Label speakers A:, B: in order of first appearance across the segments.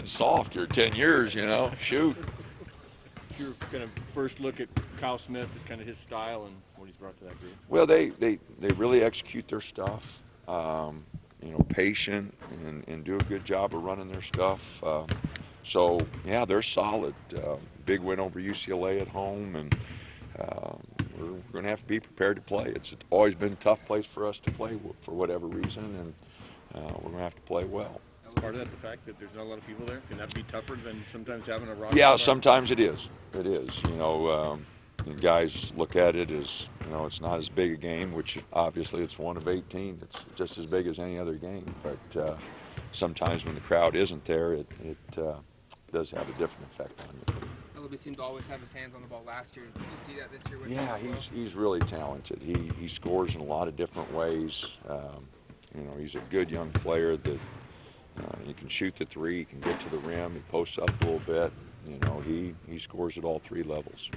A: getting soft here. 10 years, you know. Shoot.
B: Your kind of first look at Kyle Smith is kind of his style and what he's brought to that group.
A: Well, they really execute their stuff. You know, patient and do a good job of running their stuff. So yeah, they're solid. Big win over UCLA at home, and we're going to have to be prepared to play. It's always been a tough place for us to play for whatever reason, and we're going to have to play well.
B: Part of that the fact that there's not a lot of people there? Can that be tougher than sometimes having a roster?
A: Yeah, sometimes it is. It is. You know, guys look at it as, you know, it's not as big a game, which obviously it's one of 18. It's just as big as any other game. But sometimes when the crowd isn't there, it does have a different effect on you.
C: Ellerby seemed to always have his hands on the ball last year. Did you see that this year with him
A: Yeah,
C: as well?
A: he's really talented. He scores in a lot of different ways. You know, he's a good young player that he can shoot the three, he can get to the rim, he posts up a little bit. You know, he scores at all three levels.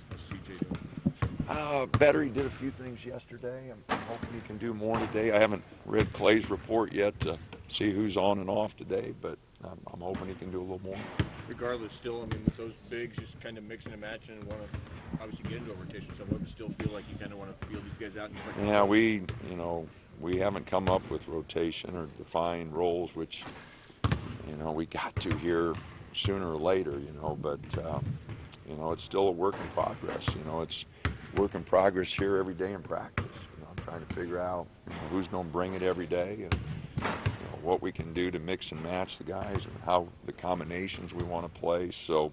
B: What's CJ doing?
A: Better. He did a few things yesterday. I'm hoping he can do more today. I haven't read Clay's report yet to see who's on and off today, but I'm hoping he can do a little more.
B: Regardless, still, I mean, with those bigs, just kind of mixing and matching and want to obviously get into a rotation somewhat, but still feel like you kind of want to feel these guys out. And
A: Yeah, we haven't come up with rotation or defined roles, which, you know, we got to here sooner or later, you know, but, you know, it's still a work in progress. You know, it's work in progress here every day in practice. You know, I'm trying to figure out, you know, who's going to bring it every day and, you know, what we can do to mix and match the guys and how the combinations we want to play. So,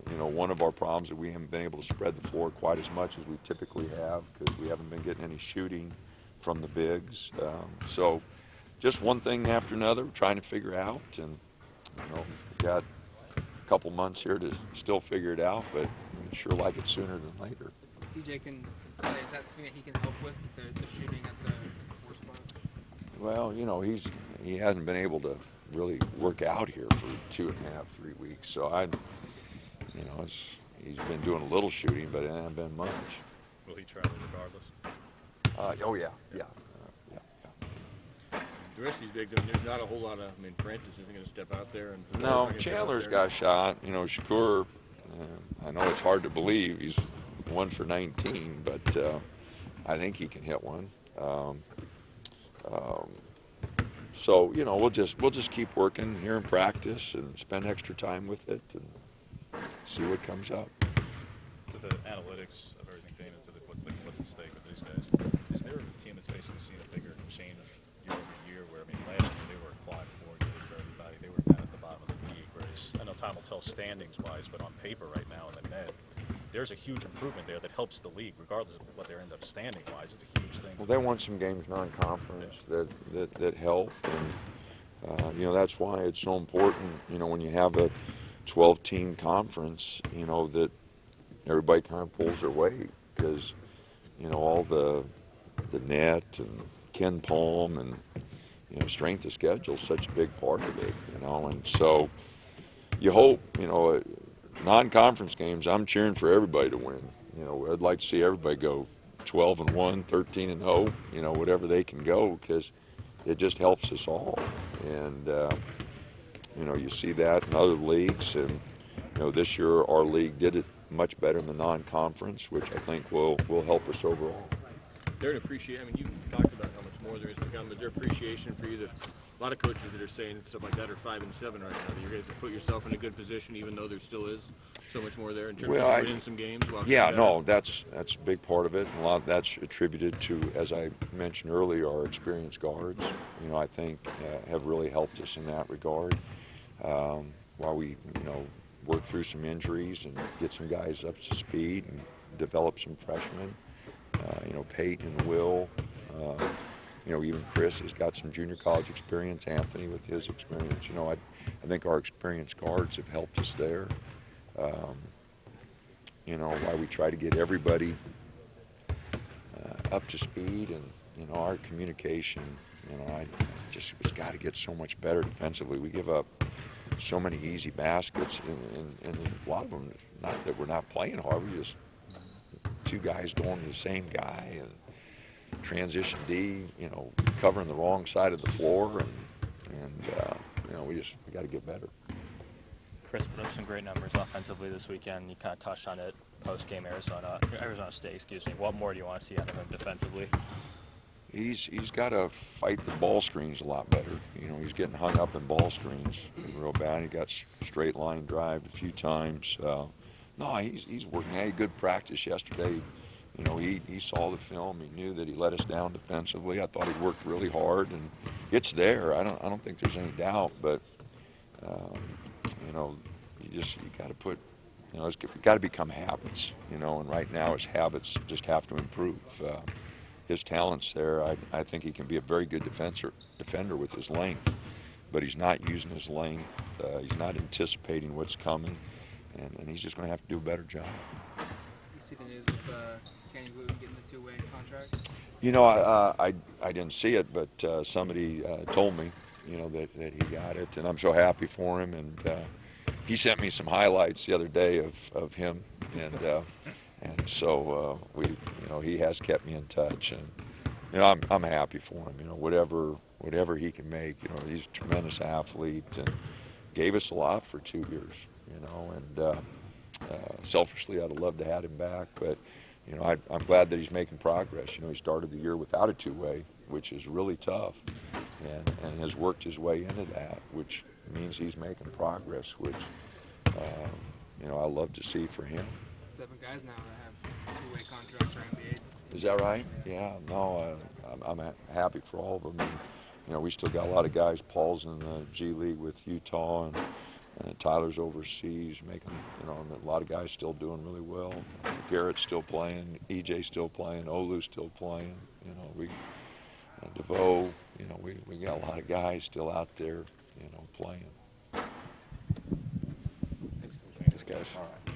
A: you know, one of our problems is that we haven't been able to spread the floor quite as much as we typically have because we haven't been getting any shooting from the bigs. So just one thing after another, we're trying to figure out, and, you know, we've got a couple months here to still figure it out, but we'd sure like it sooner than later.
C: CJ can play. Is that something that he can help with the shooting at the four spot?
A: Well, you know, he hasn't been able to really work out here for 2.5, 3 weeks, so you know, he's been doing a little shooting, but it hasn't been much.
D: Will he travel regardless?
A: Oh yeah.
B: the rest of these bigs, I mean, there's not a whole lot of. I mean, Francis isn't going to step out there. And
A: No, Chandler's got a shot. You know, Shakur, I know it's hard to believe he's 1 for 19, but I think he can hit one. So you know, we'll just keep working here in practice and spend extra time with it and see what comes up.
D: To the analytics of everything, Dana, to what's at stake with these guys, is there a team that's basically seen a bigger change year over year? Where, I mean, last year they were a quad 4 game for everybody. They were kind of at the bottom of the league. Whereas I know time will tell standings-wise, but on paper right now in the net, there's a huge improvement there that helps the league, regardless of what they end up standing-wise. It's a huge thing.
A: Well, they won some games non-conference that help, and you know, that's why it's so important. You know, when you have a 12-team conference, you know, that everybody kind of pulls their weight because, you know, all the net and Ken Palm and, you know, strength of schedule is such a big part of it, you know, and so you hope, you know, non-conference games, I'm cheering for everybody to win. You know, I'd like to see everybody go 12-1, 13-0, you know, whatever they can go, because it just helps us all. And, you know, you see that in other leagues, and, you know, this year our league did it much better in the non-conference, which I think will help us overall.
B: There appreciate. I mean, you talked about how much more there is to come. Is there appreciation for you that a lot of coaches that are saying stuff like that are 5-7 right now? That you guys have put yourself in a good position, even though there still is so much more there in terms of winning some games.
A: Yeah, no, that's a big part of it. And a lot of that's attributed to, as I mentioned earlier, our experienced guards. You know, I think have really helped us in that regard. While we, you know, work through some injuries and get some guys up to speed and develop some freshmen. You know, Peyton and Will. You know, even Chris has got some junior college experience. Anthony with his experience. You know, I think our experienced guards have helped us there. You know, why we try to get everybody up to speed, and, you know, our communication, you know, it's got to get so much better defensively. We give up so many easy baskets, and a lot of them, not that we're not playing hard, we just two guys going to the same guy, and transition D, you know, covering the wrong side of the floor, and you know, we got to get better.
E: Chris put up some great numbers offensively this weekend. You kind of touched on it post-game Arizona State, excuse me. What more do you want to see out of him defensively?
A: He's got to fight the ball screens a lot better. You know, he's getting hung up in ball screens real bad. He got straight line drive a few times. No, he's working. He had a good practice yesterday. You know, he saw the film. He knew that he let us down defensively. I thought he worked really hard, and it's there. I don't think there's any doubt. But you know, you got to put. You know, it's got to become habits. You know, and right now his habits just have to improve. His talent's there. I think he can be a very good defender with his length, but he's not using his length. He's not anticipating what's coming, and he's just going to have to do a better job.
C: You see the news with Kenny Wooten getting the two-way contract?
A: You know, I didn't see it, but somebody told me, you know, that he got it, and I'm so happy for him. And he sent me some highlights the other day of him, and so he has kept me in touch, and you know, I'm happy for him. You know, whatever he can make. You know, he's a tremendous athlete and gave us a lot for 2 years. You know, and selfishly, I'd have loved to have him back, but you know, I'm glad that he's making progress. You know, he started the year without a two-way, which is really tough, and has worked his way into that, which means he's making progress, which you know, I love to see for him.
C: 7 guys now that have two-way contracts for NBA.
A: Is that right? Yeah. No, I'm happy for all of them. And, you know, we still got a lot of guys. Paul's in the G League with Utah, and Tyler's overseas making. You know, and a lot of guys still doing really well. Garrett's still playing. EJ's still playing. Olu's still playing. You know, DeVoe. You know, we got a lot of guys still out there. You know, playing.
D: Thanks, guys.
A: All right.